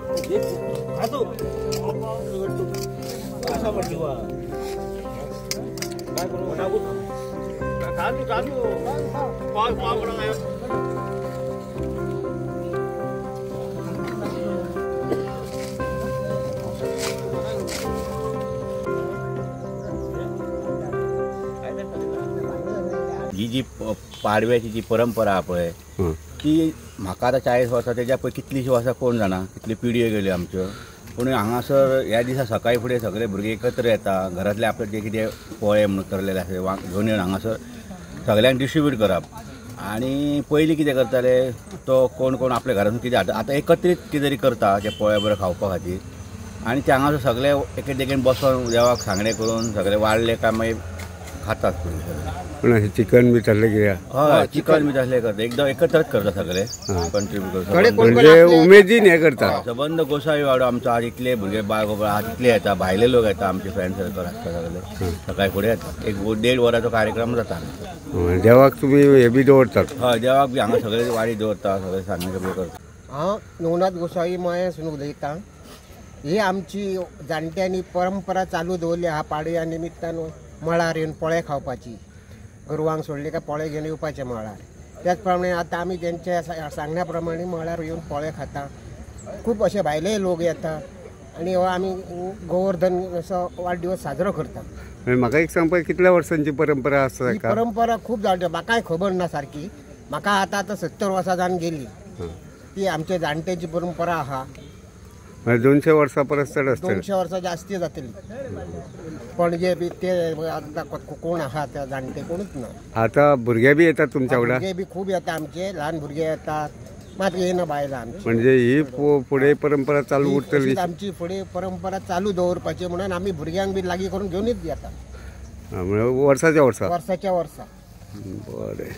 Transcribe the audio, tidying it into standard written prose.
ही जी पाडव्याची जी परंपरा हा पळय ती म्हाका आता 40 वर्सां त्याच्या पळय कितलीशी वर्सां कोण जाणा कितली पिढयो गेल्यो आमच्यो पूण हांगासर ह्या दिसा सकाळी फुडें सगळे भुरगे एकत्र येता घरातले आपले जे कितें पोळे म्हणून करलेले आसा घेवन येवन हांगासर सगळ्यांक डिस्ट्रीब्यूट करप आणि पयलीं कितें करताले तो कोण कोण आपल्या घरांतून कितें हाडटा आतां एकत्रीत कितें तरी करता ते पोळे बरे खावपा खातीर आनी ते हांगासर सगळे एके देगेन बसोन देवाक सांगणे करून सगळे वाडले काय मागीर खातात पण चिकन बी तसले कितें हय चिकन बी तसले करता एकदम एकत्रच करता सगळे कंट्रीब्यूट म्हणजे उमेदीन हे करता सबंद गोसावी वाडो आमचो आज इतले भुरगे बाळ गोपाळ आज इतले येता भायले लोक येता आमचे फ्रेंड सर्कल आसता सगळे सकाळी फुडें येता एक 1.5 वरांचो कार्यक्रम जाता देवाक तुमी हे बी दवरतात हय देवाक बी हांगा सगळे वाडी दवरता सगळे सांगणे बी करता हांव नवनाथ गोसावी मयेसून उलयतां ही आमची जाणट्यांनी परंपरा चालू दवरली ह्या पाडव्या निमित्तान मळार येवन पोळे खावपाची गोरवांक सोडले काय पोळे घेवन येवपाचे मळार त्याच प्रमाणे आतां आमी तेंच्या सांगण्या प्रमाणे मळार येवन पोळे खाता खूब अशे भायले लोक येता आनी हो आमी गोवर्धन असो वाडदिवस साजरो करता म्हाका एक सांगपाक कितल्या वर्सांची परंपरा आसा ही परंपरा खूब जाणटे म्हाकाय खबर ना सारकी म्हाका आतां 70 वर्सां जावन गेली ती आमच्या जाणट्याची परंपरा आहा 200 वर्सां परस चड आसता 200 वर्सां जास्ती जातली पणजे बी ते कोण आहा त्या जाणटे कोणूच ना आता भुरगे बी येतात तुमच्या वांगडा भुरगे बी खूब येता आमचे ल्हान भुरगे येतात मात येना बायलां आमची म्हणजे ही फुडें परंपरा चालू उरतली आमची फुडें परंपरा चालू दवरपाची म्हणून आमी भुरग्यांक बी लागीं करून घेवनच येता वर्साच्या वर्सा वर्साच्या वर्सा बरें